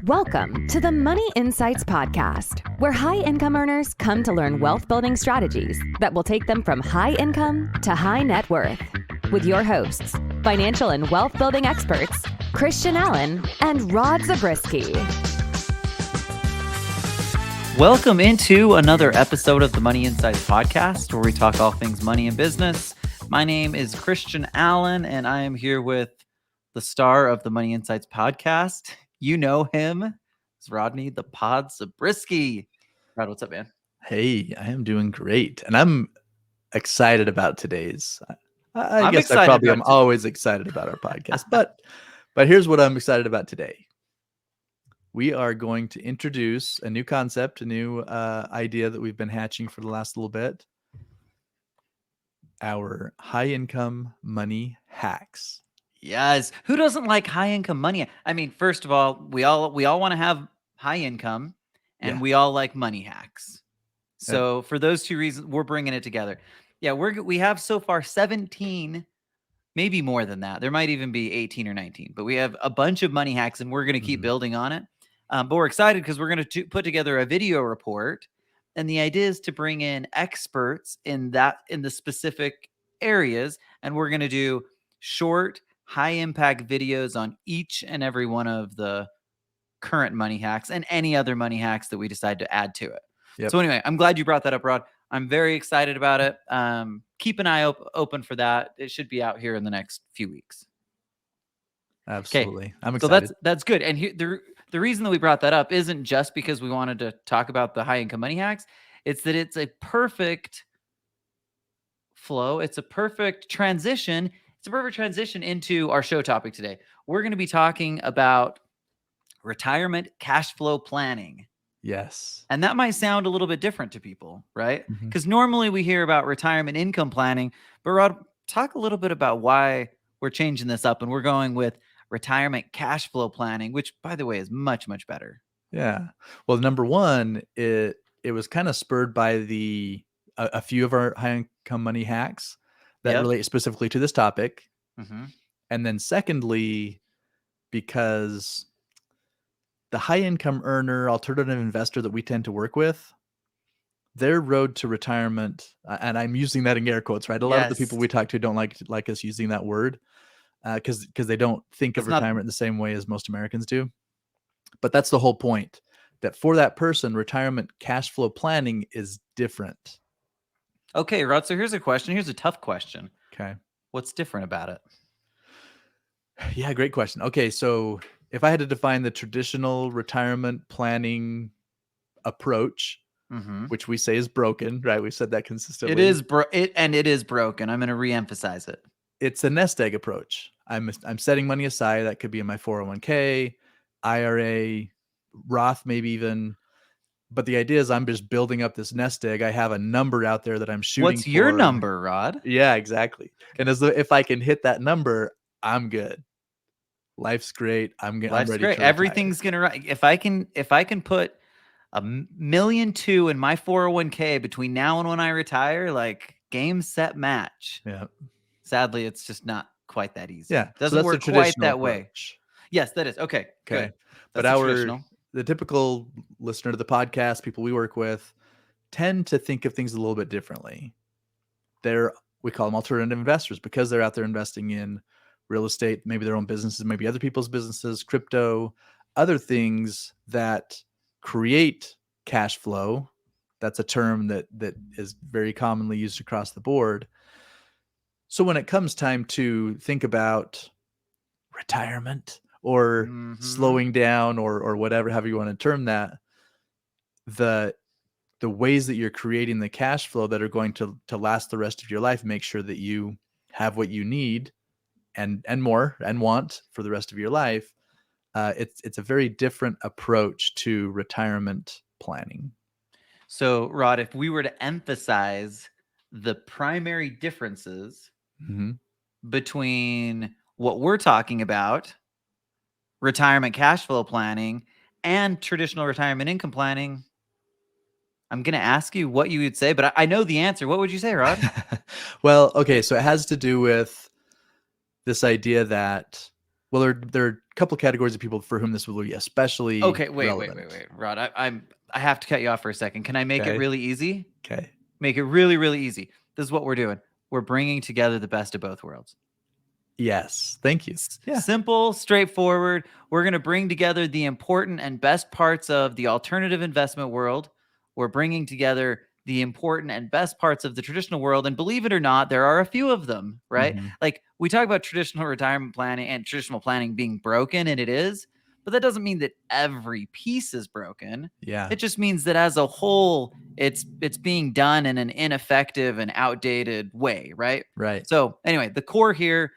Welcome to the Money Insights Podcast, where high-income earners come to learn wealth-building strategies that will take them from high income to high net worth. With your hosts, financial and wealth-building experts, Christian Allen and Rod Zabriskie. Welcome into another episode of the Money Insights Podcast, where we talk all things money and business. My name is Christian Allen, and I am here with the star of the Money Insights Podcast. You know him. It's Rodney the Pod Zabriskie. Rod, what's up, man? Hey, I am doing great. And I'm excited about today's. I'm guess I probably am always excited about our podcast. But here's what I'm excited about today. We are going to introduce a new concept, a new idea that we've been hatching for the last little bit. Our high-income money hacks. Yes. Who doesn't like high income money? I mean, first of all, we all want to have high income, and we all like money hacks. So for those two reasons, we're bringing it together. Yeah, we have so far 17, maybe more than that. There might even be 18 or 19, but we have a bunch of money hacks, and we're going to keep building on it. But we're excited because we're going to put together a video report, and the idea is to bring in experts in the specific areas, and we're going to do short, high-impact videos on each and every one of the current money hacks and any other money hacks that we decide to add to it. Yep. So anyway, I'm glad you brought that up, Rod. I'm very excited about it. Keep an eye open for that. It should be out here in the next few weeks. Absolutely. Okay. I'm excited. So that's good. And the reason that we brought that up isn't just because we wanted to talk about the high-income money hacks. It's that it's a perfect flow. It's a perfect transition. It's a perfect transition into our show topic today. We're going to be talking about retirement cash flow planning. Yes. And that might sound a little bit different to people, right? Because normally we hear about retirement income planning, but Rod, talk a little bit about why we're changing this up and we're going with retirement cash flow planning, which, by the way, is much, much better. Yeah. Well, number one, it was kind of spurred by a few of our high income money hacks that relate specifically to this topic. And then secondly, because the high income earner, alternative investor that we tend to work with, their road to retirement, and I'm using that in air quotes, right? A lot of the people we talk to don't like us using that word because they don't think of retirement the same way as most Americans do. But that's the whole point, that for that person, retirement cash flow planning is different. Okay, Rod, so here's a question. Here's a tough question. Okay. What's different about it? Yeah, great question. Okay, so if I had to define the traditional retirement planning approach, which we say is broken, right? We've said that consistently. It is broken. I'm going to reemphasize it. It's a nest egg approach. I'm setting money aside. That could be in my 401k, IRA, Roth, maybe even. But the idea is I'm just building up this nest egg. I have a number out there that I'm shooting for. What's your number, Rod? Yeah, exactly. And if I can hit that number, I'm good. Life's great. I'm ready to retire. Everything's going to, if I can put $1.2 million in my 401k between now and when I retire, like game, set, match. Yeah. Sadly, it's just not quite that easy. Yeah. Doesn't work quite that way. Yes, that is. Okay. Good. But the typical listener to the podcast, people we work with, tend to think of things a little bit differently. We call them alternative investors because they're out there investing in real estate, maybe their own businesses, maybe other people's businesses, crypto, other things that create cash flow. That's a term that is very commonly used across the board. So when it comes time to think about retirement or slowing down or whatever, however you want to term that, the ways that you're creating the cash flow that are going to last the rest of your life, make sure that you have what you need and more and want for the rest of your life. It's a very different approach to retirement planning. So, Rod, if we were to emphasize the primary differences between what we're talking about, retirement cash flow planning, and traditional retirement income planning, I'm going to ask you what you would say, but I know the answer. What would you say, Rod? Well, okay, so it has to do with this idea that Well, there are a couple categories of people for whom this will be especially Okay, wait, relevant. Rod. I have to cut you off for a second. Can I make it Okay. really easy? Okay. Make it really, really easy. This is what we're doing. We're bringing together the best of both worlds. Yes. Thank you. Yeah. Simple, straightforward. We're going to bring together the important and best parts of the alternative investment world. We're bringing together the important and best parts of the traditional world. And believe it or not, there are a few of them, right? Mhm. Like we talk about traditional retirement planning and traditional planning being broken, and it is, but that doesn't mean that every piece is broken. Yeah. It just means that as a whole, it's being done in an ineffective and outdated way, right? Right. So anyway, the core here,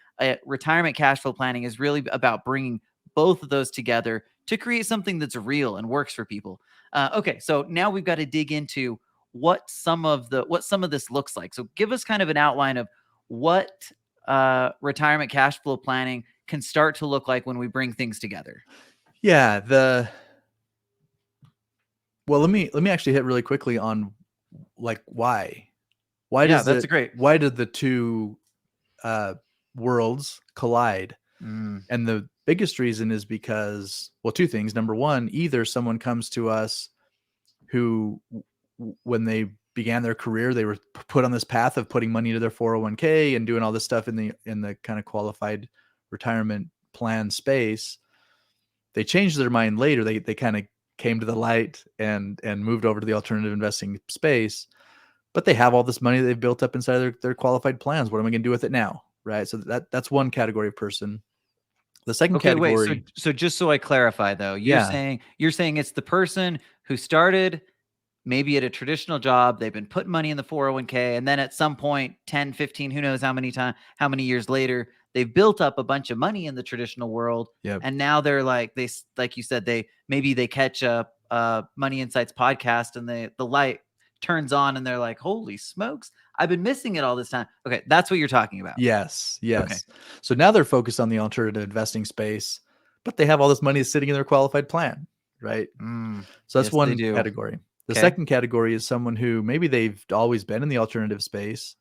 retirement cash flow planning is really about bringing both of those together to create something that's real and works for people. Okay, so now we've got to dig into what some of this looks like. So give us kind of an outline of what retirement cash flow planning can start to look like when we bring things together. Yeah. Well, let me actually hit really quickly on like why. Why Yeah, does that's great. Why did the two worlds collide? And the biggest reason is because, well, two things. Number one, either someone comes to us who, when they began their career, they were put on this path of putting money into their 401k and doing all this stuff in the kind of qualified retirement plan space. They changed their mind later. They kind of came to the light and moved over to the alternative investing space, but they have all this money they've built up inside their qualified plans. What am I going to do with it now? Right. So that's one category of person. The second Okay, category. wait. So just so I clarify, though, you're Yeah. saying it's the person who started maybe at a traditional job, they've been putting money in the 401k, and then at some point, 10, 15, who knows how many years later, they've built up a bunch of money in the traditional world. Yep. And now they're like you said, they catch a Money Insights podcast, and the light turns on, and they're like, holy smokes, I've been missing it all this time. Okay, that's what you're talking about. Yes. Okay. So now they're focused on the alternative investing space, but they have all this money sitting in their qualified plan, right? So that's Yes, one they do. category. The Okay. second category is someone who maybe they've always been in the alternative space,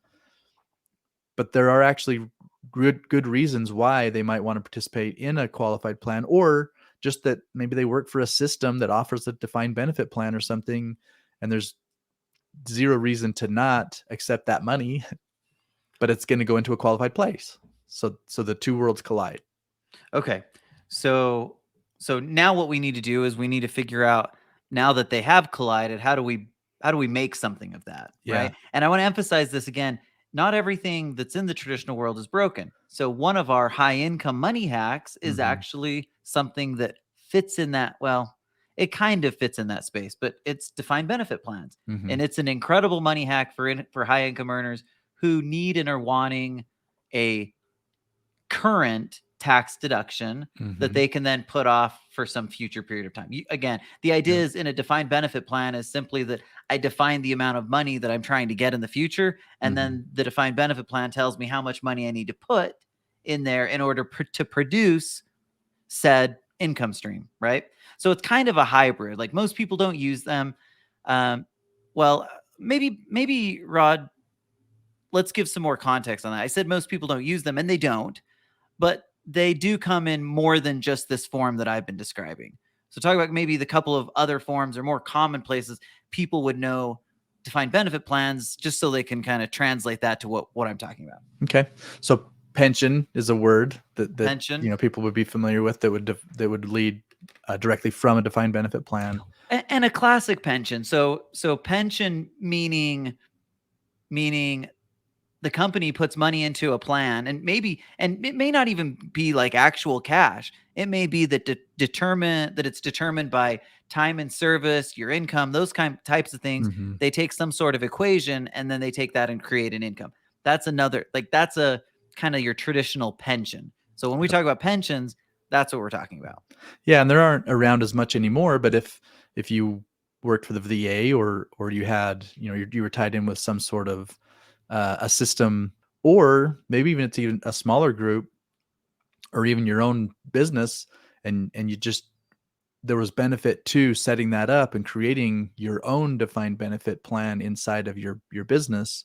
but there are actually good reasons why they might want to participate in a qualified plan, or just that maybe they work for a system that offers a defined benefit plan or something, and there's zero reason to not accept that money, but it's going to go into a qualified place. So the two worlds collide. Okay. So now what we need to do is we need to figure out, now that they have collided, how do we make something of that? Yeah. Right. And I want to emphasize this again. Not everything that's in the traditional world is broken. So one of our high income money hacks is actually something that fits in that. Well, it kind of fits in that space, but it's defined benefit plans. And it's an incredible money hack for high income earners who need and are wanting a current tax deduction that they can then put off for some future period of time. Again, the idea is in a defined benefit plan is simply that I define the amount of money that I'm trying to get in the future. And then the defined benefit plan tells me how much money I need to put in there in order to produce said income stream. Right. So it's kind of a hybrid. Like most people don't use them. Well, maybe Rod, let's give some more context on that. I said most people don't use them, and they don't, but they do come in more than just this form that I've been describing. So talk about maybe the couple of other forms or more common places people would know defined benefit plans, just so they can kind of translate that to what I'm talking about. Okay. So pension is a word that pension, people would be familiar with, that would lead directly from a defined benefit plan. And a classic pension. So pension meaning the company puts money into a plan, and it may not even be like actual cash. It may be that it's determined by time and service, your income, those types of things. They take some sort of equation, and then they take that and create an income. That's that's a kind of your traditional pension. So when we talk about pensions, that's what we're talking about. Yeah. And there aren't around as much anymore, but if you worked for the VA or you had, you were tied in with some sort of a system, or maybe even it's even a smaller group or even your own business, and there was benefit to setting that up and creating your own defined benefit plan inside of your business.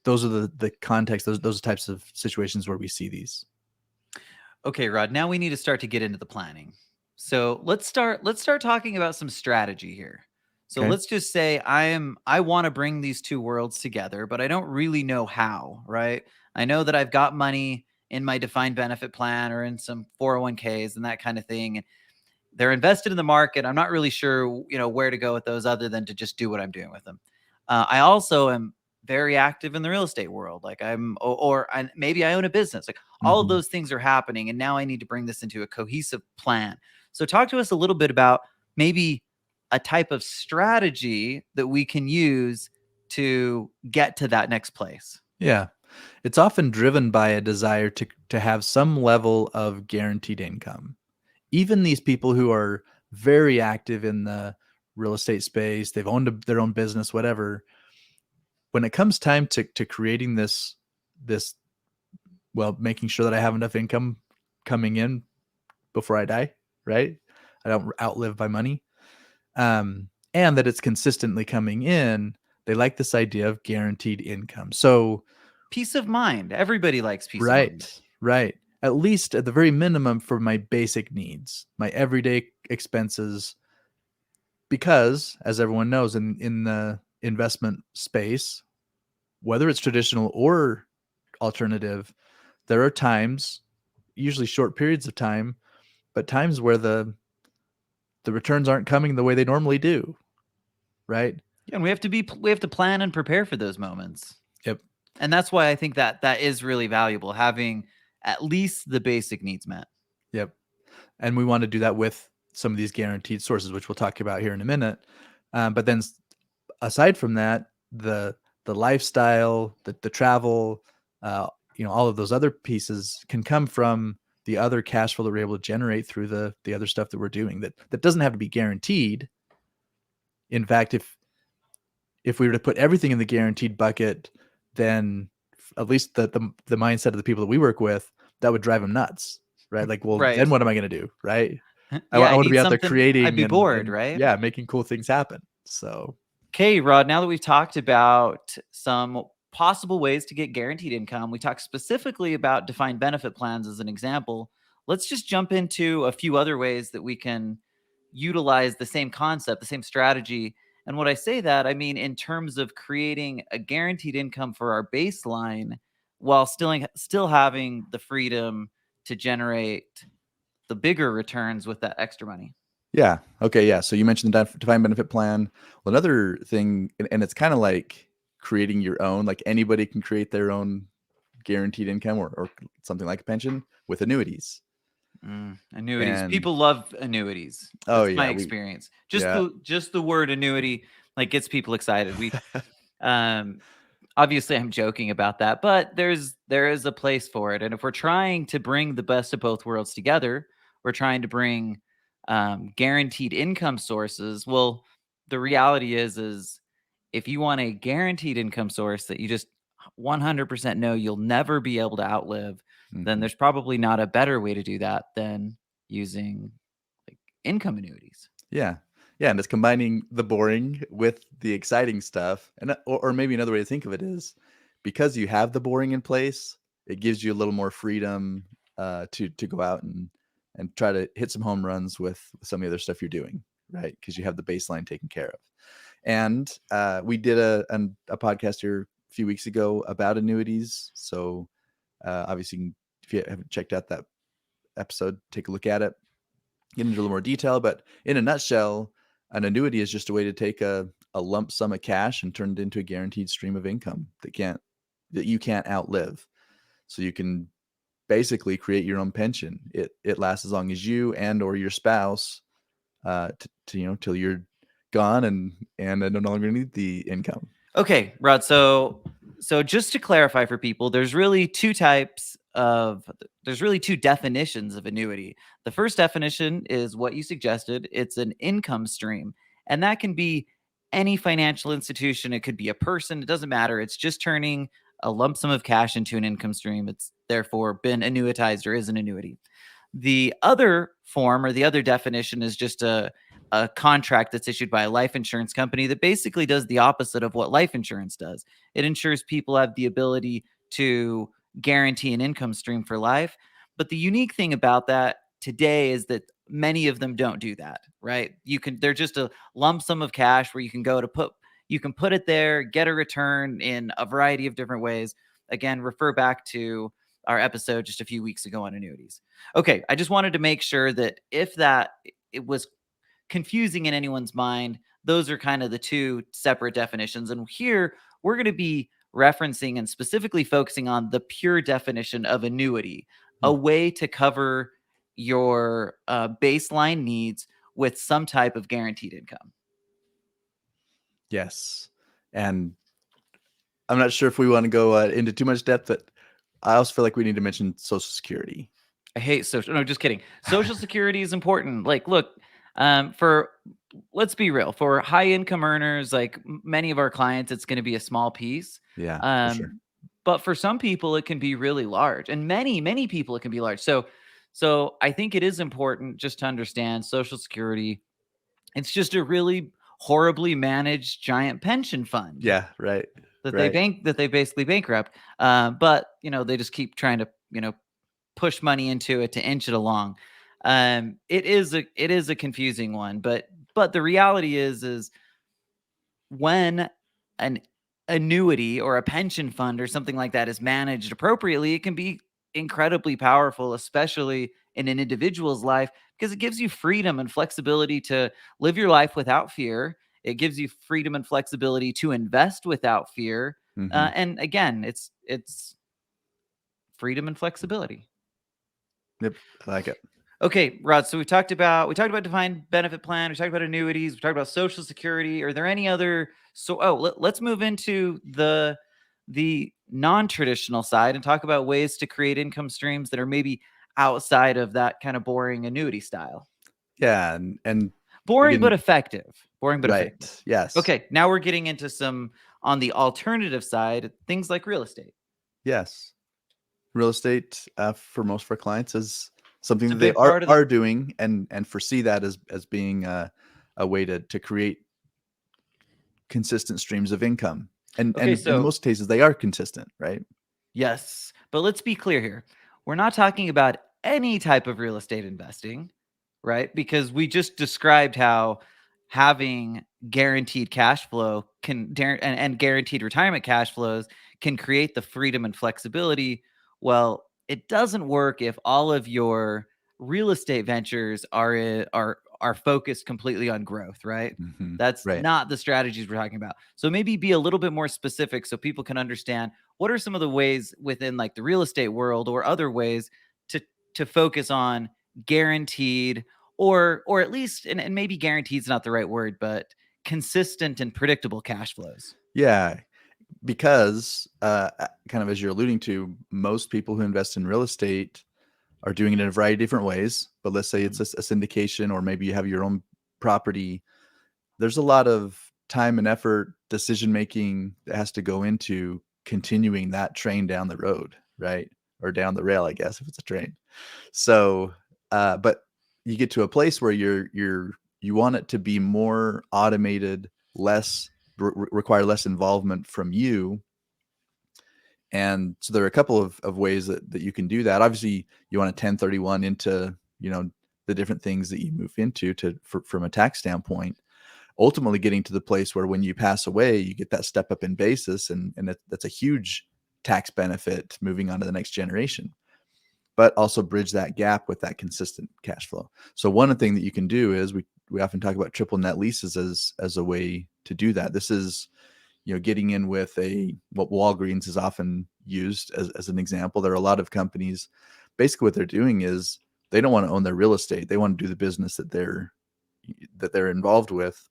Those are the context, those types of situations where we see these. Okay, Rod, now we need to start to get into the planning. So let's start talking about some strategy here. So Okay. let's just say I want to bring these two worlds together, but I don't really know how, right? I know that I've got money in my defined benefit plan or in some 401ks and that kind of thing. And they're invested in the market. I'm not really sure, where to go with those other than to just do what I'm doing with them. I also am very active in the real estate world. Like maybe I own a business. Like all of Mhm. those things are happening, and now I need to bring this into a cohesive plan. So talk to us a little bit about maybe a type of strategy that we can use to get to that next place. Yeah. It's often driven by a desire to have some level of guaranteed income. Even these people who are very active in the real estate space, they've owned their own business, whatever. When it comes time to creating this, well, making sure that I have enough income coming in before I die, right? I don't outlive my money. And that it's consistently coming in. They like this idea of guaranteed income. So, Peace of mind. Everybody likes peace of mind. right, right. At least at the very minimum for my basic needs, my everyday expenses. Because, as everyone knows, in the investment space, whether it's traditional or alternative, there are times, usually short periods of time, but times where the returns aren't coming the way they normally do, right? Yeah, and we have to plan and prepare for those moments. Yep. And that's why I think that is really valuable, having at least the basic needs met. Yep. And we want to do that with some of these guaranteed sources, which we'll talk about here in a minute. But then aside from that, the lifestyle, the travel, all of those other pieces can come from the other cash flow that we're able to generate through the other stuff that we're doing that doesn't have to be guaranteed. In fact, if we were to put everything in the guaranteed bucket, then at least the mindset of the people that we work with, that would drive them nuts, right? Like, well, Right. then what am I going to do, right? Yeah, I want to need be out there something. creating I'd be bored, and right? yeah, making cool things happen. So Okay, Rod, now that we've talked about some possible ways to get guaranteed income, we talked specifically about defined benefit plans as an example. Let's just jump into a few other ways that we can utilize the same concept, the same strategy. And when I say that, I mean in terms of creating a guaranteed income for our baseline while still having the freedom to generate the bigger returns with that extra money. yeah. Okay. Yeah. So you mentioned the defined benefit plan. Well, another thing, and it's kind of like creating your own, like anybody can create their own guaranteed income or something like a pension with annuities. Annuities. And People love annuities. oh That's my yeah, experience. yeah. Just the word annuity like gets people excited. Um obviously I'm joking about that, but there is a place for it. And if we're trying to bring the best of both worlds together, we're trying to bring guaranteed income sources. Well, the reality is if you want a guaranteed income source that you just 100% know you'll never be able to outlive, then Mhm. there's probably not a better way to do that than using like income annuities. Yeah. Yeah, and it's combining the boring with the exciting stuff. And or maybe another way to think of it is because you have the boring in place, it gives you a little more freedom to go out and try to hit some home runs with some of the other stuff you're doing, right? Because you have the baseline taken care of. And we did a podcast here a few weeks ago about annuities. So obviously, if you haven't checked out that episode, take a look at it, get into a little more detail. But in a nutshell, an annuity is just a way to take a lump sum of cash and turn it into a guaranteed stream of income that you can't outlive. So you can basically create your own pension. It lasts as long as you and or your spouse till you're gone and no longer need the income. Okay, Rod. So just to clarify for people, there's really two definitions of annuity. The first definition is what you suggested. It's an income stream. And that can be any financial institution. It could be a person. It doesn't matter. It's just turning a lump sum of cash into an income stream. It's therefore been annuitized or is an annuity. The other form or the other definition is just a contract that's issued by a life insurance company that basically does the opposite of what life insurance does. It ensures people have the ability to guarantee an income stream for life, But the unique thing about that today is that many of them don't do that, right? They're just a lump sum of cash where you can put it there, get a return in a variety of different ways. Again, refer back to our episode just a few weeks ago on annuities. Okay, I just wanted to make sure that if that it was confusing in anyone's mind, those are kind of the two separate definitions. And here we're going to be referencing and specifically focusing on the pure definition of annuity, a way to cover your baseline needs with some type of guaranteed income. Yes. And I'm not sure if we want to go into too much depth, but I also feel like we need to mention Social Security. I hate social. No, just kidding. Social Security is important. Like, look, let's be real. For high income earners, like many of our clients, it's going to be a small piece. Yeah, for sure. But for some people, it can be really large, and many people, it can be large. So I think it is important just to understand Social Security. It's just a really horribly managed giant pension fund. Yeah, right. That they basically bankrupt. But they just keep trying to push money into it to inch it along. It is a confusing one, but the reality is when an annuity or a pension fund or something like that is managed appropriately, it can be incredibly powerful, especially in an individual's life, because it gives you freedom and flexibility to live your life without fear. It gives you freedom and flexibility to invest without fear. And again, it's freedom and flexibility. Yep, I like it. Okay, Rod. So we talked about defined benefit plan. We talked about annuities. We talked about Social Security. Are there any other? Let's move into the non-traditional side and talk about ways to create income streams that are maybe outside of that kind of boring annuity style. Yeah, and boring but effective. Boring but right. effective. Yes. Okay, now we're getting into some on the alternative side, things like real estate. Yes, real estate for most of our clients is something that they are doing and foresee that as being a way to create consistent streams of income. And in most cases, they are consistent, right? Yes. But let's be clear here. We're not talking about any type of real estate investing, right? Because we just described how having guaranteed cash flow and guaranteed retirement cash flows can create the freedom and flexibility. Well, it doesn't work if all of your real estate ventures are focused completely on growth, right? That's not the strategies we're talking about. So maybe be a little bit more specific so people can understand what are some of the ways within like the real estate world or other ways to focus on guaranteed or at least, and maybe guaranteed is not the right word, but consistent and predictable cash flows. Yeah, because kind of as you're alluding to, most people who invest in real estate are doing it in a variety of different ways. But let's say it's a syndication, or maybe you have your own property. There's a lot of time and effort, decision making that has to go into continuing that train down the road, right? Or down the rail, I guess, if it's a train. So, but you get to a place where you want it to be more automated, require less involvement from you. And so there are a couple of ways that you can do that. Obviously, you want to 1031 into, the different things that you move into from a tax standpoint, ultimately getting to the place where when you pass away, you get that step up in basis. And that's a huge tax benefit moving on to the next generation, but also bridge that gap with that consistent cash flow. So one thing that you can do is we often talk about triple net leases as a way to do that. This is, getting in with what Walgreens is often used as an example. There are a lot of companies, basically what they're doing is they don't want to own their real estate. They want to do the business that they're involved with.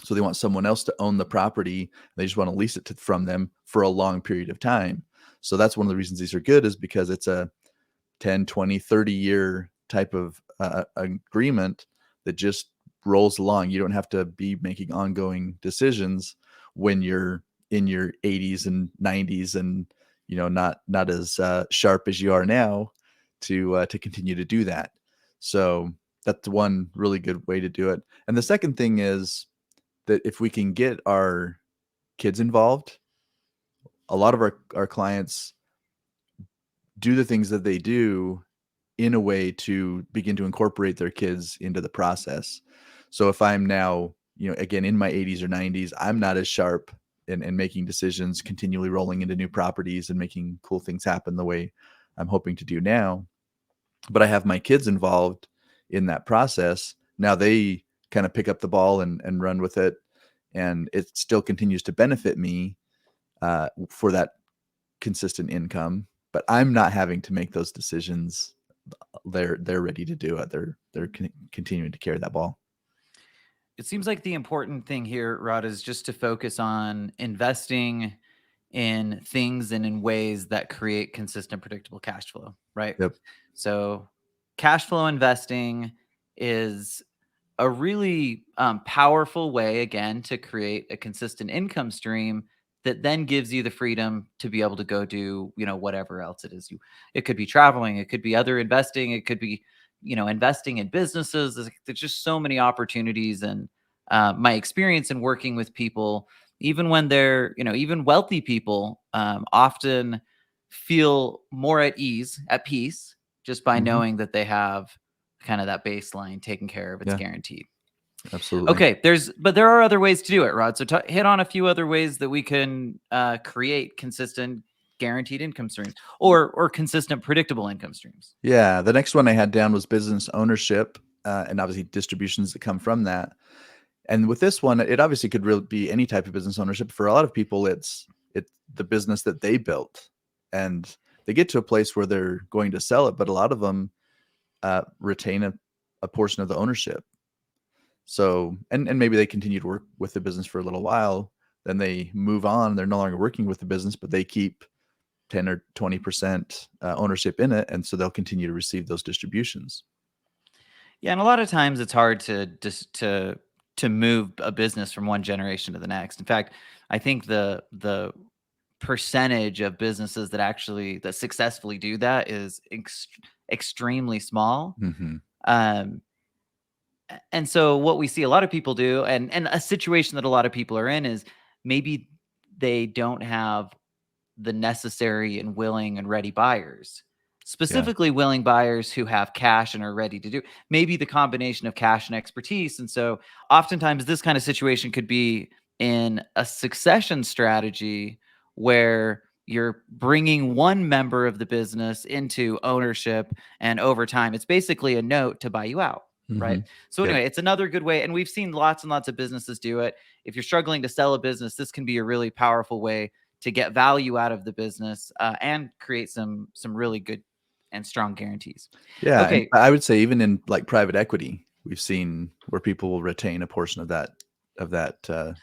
So they want someone else to own the property. They just want to lease it from them for a long period of time. So that's one of the reasons these are good, is because it's a 10, 20, 30 year type of agreement that just rolls along. You don't have to be making ongoing decisions when you're in your 80s and 90s and not as sharp as you are now to continue to do that. So that's one really good way to do it. And the second thing is that if we can get our kids involved, a lot of our clients do the things that they do in a way to begin to incorporate their kids into the process. So if I'm now, again, in my 80s or 90s, I'm not as sharp in making decisions, continually rolling into new properties and making cool things happen the way I'm hoping to do now. But I have my kids involved in that process. Now they kind of pick up the ball and run with it. And it still continues to benefit me for that consistent income, but I'm not having to make those decisions. They're ready to do it. They're continuing to carry that ball. It seems like the important thing here, Rod, is just to focus on investing in things and in ways that create consistent, predictable cash flow, right? Yep. So cash flow investing is a really powerful way, again, to create a consistent income stream that then gives you the freedom to be able to go do, whatever else it is. It could be traveling, it could be other investing, it could be, investing in businesses. There's just so many opportunities. And my experience in working with people, even when they're, even wealthy people, often feel more at peace, just by knowing that they have kind of that baseline taken care of. It's guaranteed. Absolutely. Okay. But there are other ways to do it, Rod. So hit on a few other ways that we can create consistent, guaranteed income streams or consistent, predictable income streams. Yeah. The next one I had down was business ownership, and obviously distributions that come from that. And with this one, it obviously could really be any type of business ownership. For a lot of people, it's the business that they built, and they get to a place where they're going to sell it, but a lot of them retain a portion of the ownership. So, and maybe they continue to work with the business for a little while, then they move on. They're no longer working with the business, but they keep 10 or 20% ownership in it. And so they'll continue to receive those distributions. Yeah. And a lot of times it's hard to move a business from one generation to the next. In fact, I think the percentage of businesses that successfully do that is extremely small. Mm-hmm. And so what we see a lot of people do, and a situation that a lot of people are in, is maybe they don't have the necessary and willing and ready buyers, specifically willing buyers who have cash and are ready to do maybe the combination of cash and expertise. And so oftentimes this kind of situation could be in a succession strategy where you're bringing one member of the business into ownership, and over time it's basically a note to buy you out. Right. Mm-hmm. So anyway, it's another good way. And we've seen lots and lots of businesses do it. If you're struggling to sell a business, this can be a really powerful way to get value out of the business and create some really good and strong guarantees. Yeah. Okay. I would say even in like private equity, we've seen where people will retain a portion of that. Yeah.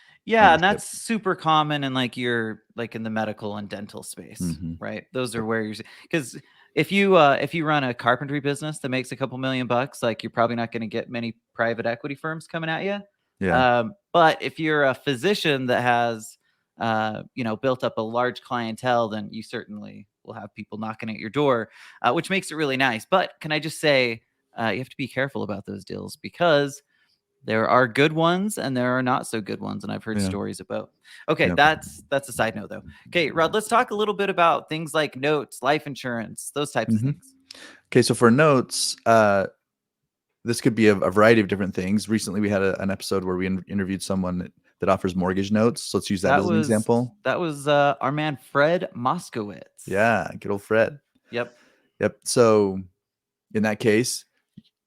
ownership. And that's super common in like in the medical and dental space, Mm-hmm. right? Those are where because if you run a carpentry business that makes a couple $1 million, like you're probably not going to get many private equity firms coming at you. Yeah. But if you're a physician that has, built up a large clientele, then you certainly will have people knocking at your door, which makes it really nice. But can I just say, you have to be careful about those deals, because there are good ones and there are not so good ones. And I've heard stories about. Okay. Yeah. That's a side note though. Okay, Rod, let's talk a little bit about things like notes, life insurance, those types of things. Okay. So for notes, this could be a variety of different things. Recently, we had an episode where we interviewed someone that offers mortgage notes. So let's use that as an example. That was our man, Fred Moskowitz. Yeah. Good old Fred. Yep. So in that case,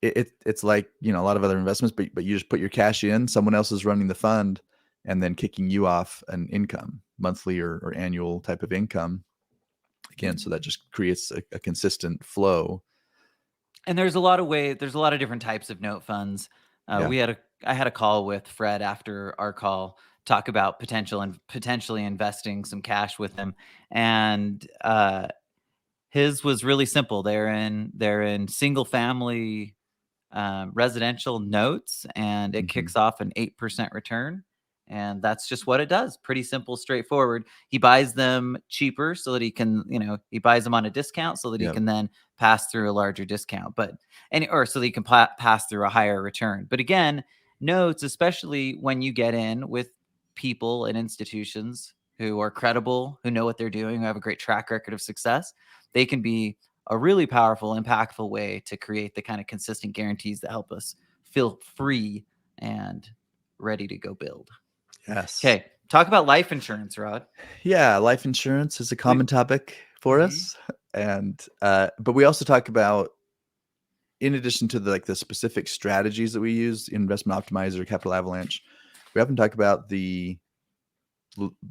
it's like, a lot of other investments, but you just put your cash in, someone else is running the fund and then kicking you off an income, monthly or annual type of income. Again, so that just creates a consistent flow. And there's a lot of different types of note funds. I had a call with Fred after our call, talk about potentially investing some cash with him. And his was really simple. They're in single family residential notes, and it kicks off an 8% return. And that's just what it does. Pretty simple, straightforward. He buys them cheaper so that he can, he buys them on a discount so that he can then pass through a larger discount, or so that he can pass through a higher return. But again, notes, especially when you get in with people and institutions who are credible, who know what they're doing, who have a great track record of success, they can be a really powerful, impactful way to create the kind of consistent guarantees that help us feel free and ready to go build. Yes. Okay, talk about life insurance, Rod. Yeah, life insurance is a common topic for us, and but we also talk about, in addition to the specific strategies that we use, Investment Optimizer, Capital Avalanche, we often talk about the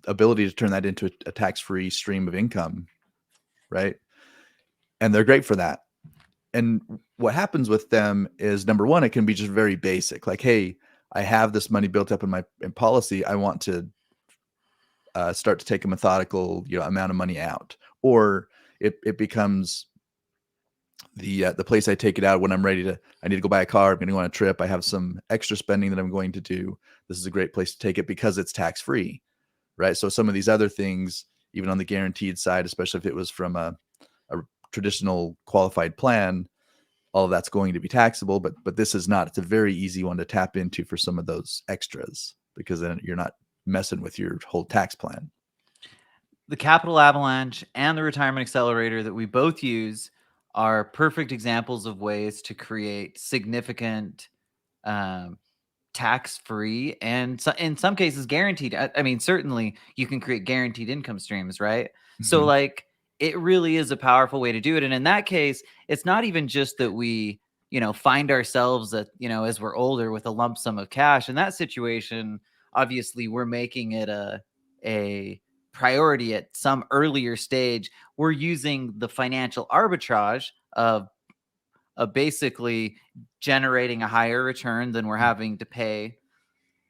ability to turn that into a tax-free stream of income, right? And they're great for that. And what happens with them is, number one, it can be just very basic, like, hey, I have this money built up in policy. I want to start to take a methodical, amount of money out, or it becomes the place I take it out when I need to go buy a car. I'm going to go on a trip. I have some extra spending that I'm going to do. This is a great place to take it because it's tax free, right? So some of these other things, even on the guaranteed side, especially if it was from a traditional qualified plan, all of that's going to be taxable, but this is not. It's a very easy one to tap into for some of those extras, because then you're not messing with your whole tax plan. The Capital Avalanche and the Retirement Accelerator that we both use are perfect examples of ways to create significant tax-free and in some cases guaranteed. I mean, certainly you can create guaranteed income streams, right? Mm-hmm. So like, it really is a powerful way to do it. And in that case, it's not even just that we, find ourselves at, as we're older with a lump sum of cash. In that situation, obviously we're making it a priority at some earlier stage. We're using the financial arbitrage of basically generating a higher return than we're having to pay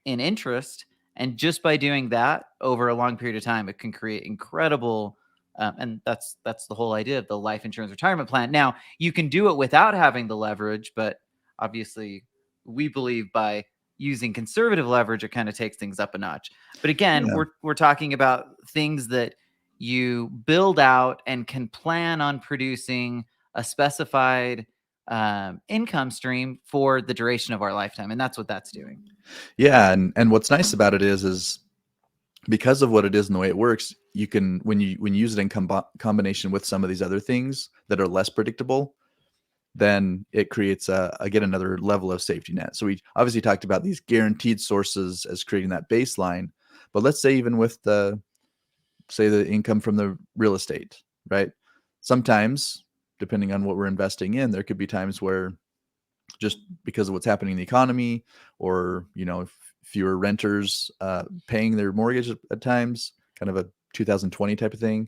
in interest. And just by doing that over a long period of time, it can create incredible and that's the whole idea of the life insurance retirement plan. Now, you can do it without having the leverage, but obviously we believe by using conservative leverage, it kind of takes things up a notch. But again, we're talking about things that you build out and can plan on producing a specified income stream for the duration of our lifetime. And that's what that's doing. Yeah. And what's nice about it is because of what it is and the way it works, you can, when you use it in combination with some of these other things that are less predictable, then it creates again another level of safety net. So we obviously talked about these guaranteed sources as creating that baseline, but let's say even with the income from the real estate, right? Sometimes, depending on what we're investing in, there could be times where, just because of what's happening in the economy, or fewer renters paying their mortgage at times, kind of a 2020 type of thing.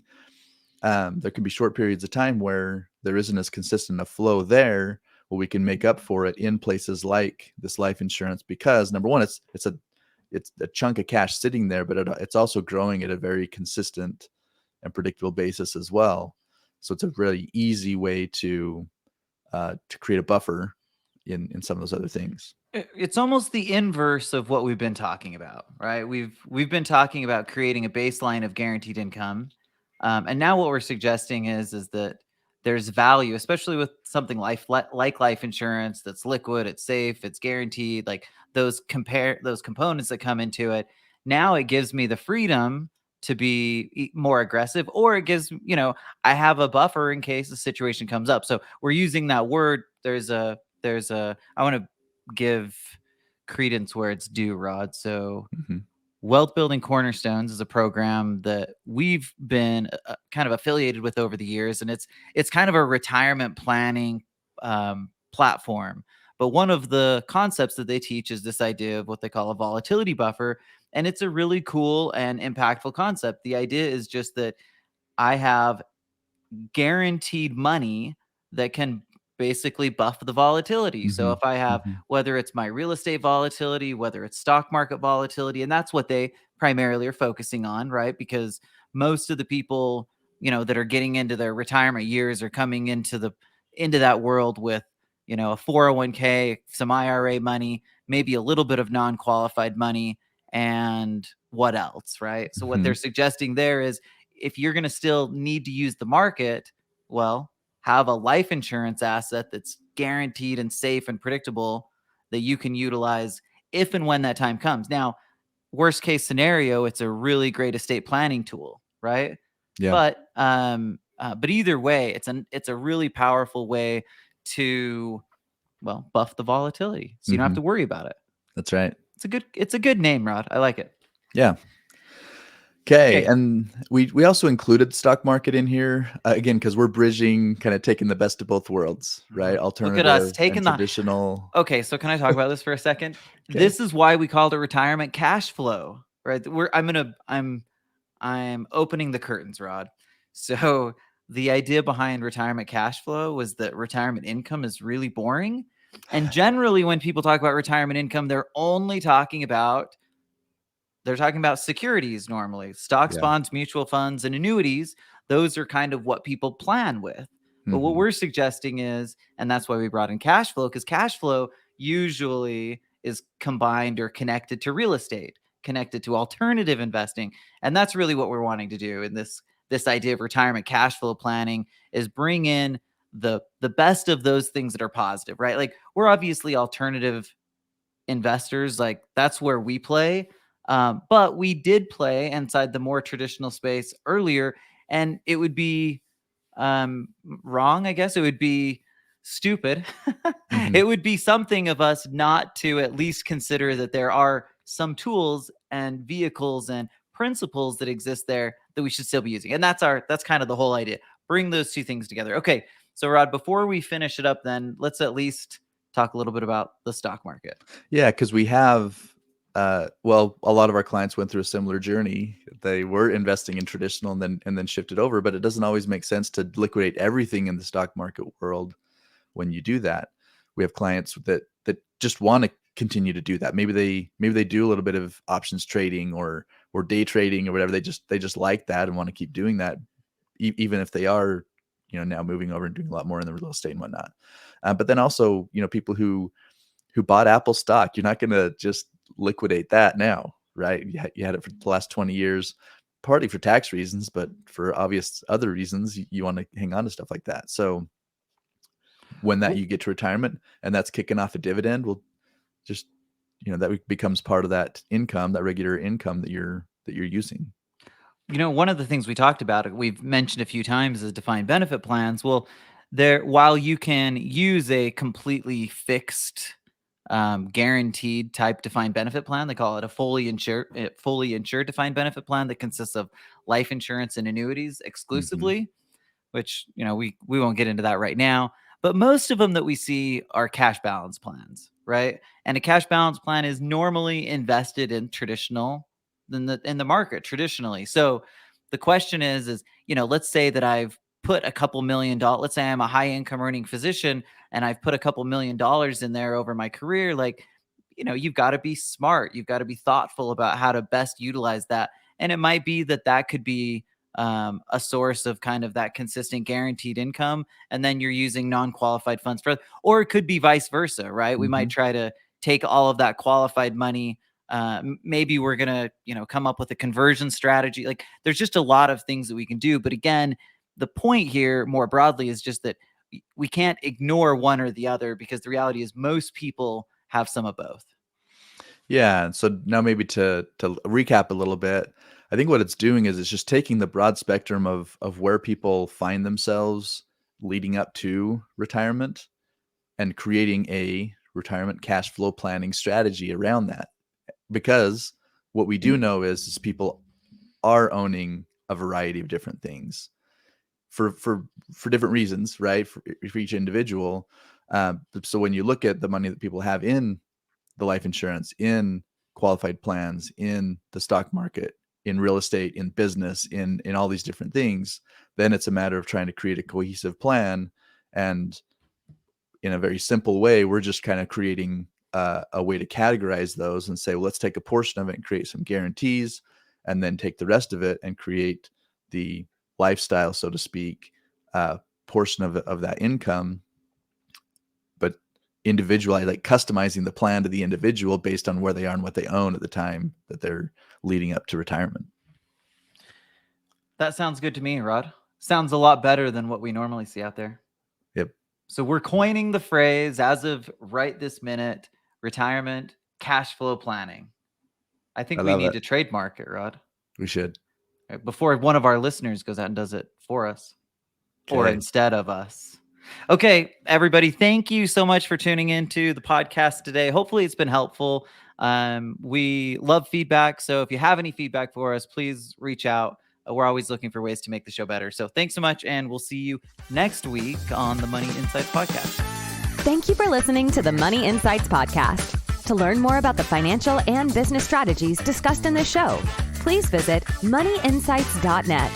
There can be short periods of time where there isn't as consistent a flow there. Well, we can make up for it in places like this life insurance, because number one, it's a chunk of cash sitting there, but it's also growing at a very consistent and predictable basis as well. So it's a really easy way to create a buffer in some of those other things. It's almost the inverse of what we've been talking about, right? We've been talking about creating a baseline of guaranteed income. And now what we're suggesting is that there's value, especially with something like life insurance that's liquid, it's safe, it's guaranteed, like those components that come into it. Now it gives me the freedom to be more aggressive, or it gives, I have a buffer in case the situation comes up. So we're using that word. I want to give credence where it's due, Rod. So Wealth Building Cornerstones is a program that we've been kind of affiliated with over the years, and it's kind of a retirement planning platform. But one of the concepts that they teach is this idea of what they call a volatility buffer, and it's a really cool and impactful concept. The idea is just that I have guaranteed money that can basically buff the volatility. So if I have, whether it's my real estate volatility, whether it's stock market volatility, and that's what they primarily are focusing on, right? Because most of the people, that are getting into their retirement years are coming into that world with, a 401k, some IRA money, maybe a little bit of non-qualified money, and what else, right? So what they're suggesting there is, if you're going to still need to use the market, well, have a life insurance asset that's guaranteed and safe and predictable that you can utilize if and when that time comes. Now, worst case scenario, it's a really great estate planning tool, right? Yeah. But But either way, it's a really powerful way to, well, buff the volatility, so you don't have Mhm. to worry about it. That's right. It's a good name, Rod. I like it. Yeah. Okay, Okay. and we also included stock market in here again because we're bridging, kind of taking the best of both worlds, right? Look at us Alternative and taking the. traditional. Okay, so can I talk about this for a second? Okay. This is why we called it retirement cash flow, right? I'm opening the curtains, Rod. So the idea behind retirement cash flow was that retirement income is really boring. And generally when people talk about retirement income, they're talking about securities normally, stocks, Yeah. bonds, mutual funds, and annuities. Those are kind of what people plan with. But what Mhm. we're suggesting is, and that's why we brought in cash flow, because cash flow usually is combined or connected to real estate, connected to alternative investing. And that's really what we're wanting to do in this idea of retirement cash flow planning, is bring in the best of those things that are positive, right? Like, we're obviously alternative investors, like that's where we play. But we did play inside the more traditional space earlier, and it would be wrong, I guess. It would be stupid. Mhm. It would be something of us not to at least consider that there are some tools and vehicles and principles that exist there that we should still be using. And that's kind of the whole idea. Bring those two things together. Okay. So Rod, before we finish it up, then let's at least talk a little bit about the stock market. Yeah, because we have, well, a lot of our clients went through a similar journey. They were investing in traditional and then shifted over, but it doesn't always make sense to liquidate everything in the stock market world when you do that. We have clients that just want to continue to do that. Maybe they do a little bit of options trading or day trading or whatever. They just like that and want to keep doing that, even if they are, now moving over and doing a lot more in the real estate and whatnot. But then also, people who bought Apple stock, you're not going to just liquidate that now, right? You had it for the last 20 years, partly for tax reasons, but for obvious other reasons, you want to hang on to stuff like that. So when that you get to retirement and that's kicking off a dividend, well, just, that becomes part of that income, that regular income that you're using. One of the things we talked about, we've mentioned a few times, is defined benefit plans. Well, while you can use a completely fixed, guaranteed type defined benefit plan, they call it a fully insured defined benefit plan that consists of life insurance and annuities exclusively, which, we won't get into that right now. But most of them that we see are cash balance plans, right? And a cash balance plan is normally invested in the market traditionally. So the question is, let's say that I've put a couple $1,000,000. Let's say I'm a high income earning physician and I've put a couple $1,000,000 in there over my career. Like, you've got to be smart. You've got to be thoughtful about how to best utilize that. And it might be that could be a source of kind of that consistent guaranteed income. And then you're using non-qualified funds or it could be vice versa, right? We might try to take all of that qualified money. Maybe we're going to, come up with a conversion strategy. Like, there's just a lot of things that we can do. But again, the point here more broadly is just that we can't ignore one or the other, because the reality is most people have some of both. Yeah. So now maybe to recap a little bit, I think what it's doing is it's just taking the broad spectrum of where people find themselves leading up to retirement and creating a retirement cash flow planning strategy around that. Because what we do know is people are owning a variety of different things for different reasons, right? For each individual. So when you look at the money that people have in the life insurance, in qualified plans, in the stock market, in real estate, in business, in all these different things, then it's a matter of trying to create a cohesive plan. And in a very simple way, we're just kind of creating a way to categorize those and say, well, let's take a portion of it and create some guarantees, and then take the rest of it and create the lifestyle, so to speak, portion of that income. But individually, like customizing the plan to the individual based on where they are and what they own at the time that they're leading up to retirement. That sounds good to me, Rod. Sounds a lot better than what we normally see out there. Yep. So we're coining the phrase, as of right this minute, retirement cash flow planning. I think I we love need it. to trademark it, Rod, We should. before one of our listeners goes out and does it for us. or Okay. instead of us. Okay, everybody, thank you so much for tuning into the podcast today. Hopefully it's been helpful. We love feedback. So if you have any feedback for us, please reach out. We're always looking for ways to make the show better. So thanks so much. And we'll see you next week on the Money Insights Podcast. Thank you for listening to the Money Insights Podcast. To learn more about the financial and business strategies discussed in this show, please visit moneyinsights.net.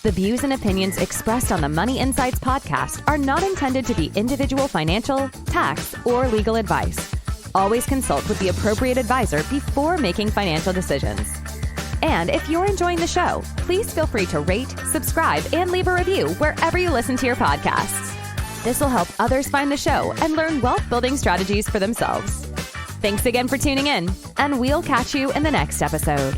The views and opinions expressed on the Money Insights Podcast are not intended to be individual financial, tax, or legal advice. Always consult with the appropriate advisor before making financial decisions. And if you're enjoying the show, please feel free to rate, subscribe, and leave a review wherever you listen to your podcasts. This will help others find the show and learn wealth building strategies for themselves. Thanks again for tuning in, and we'll catch you in the next episode.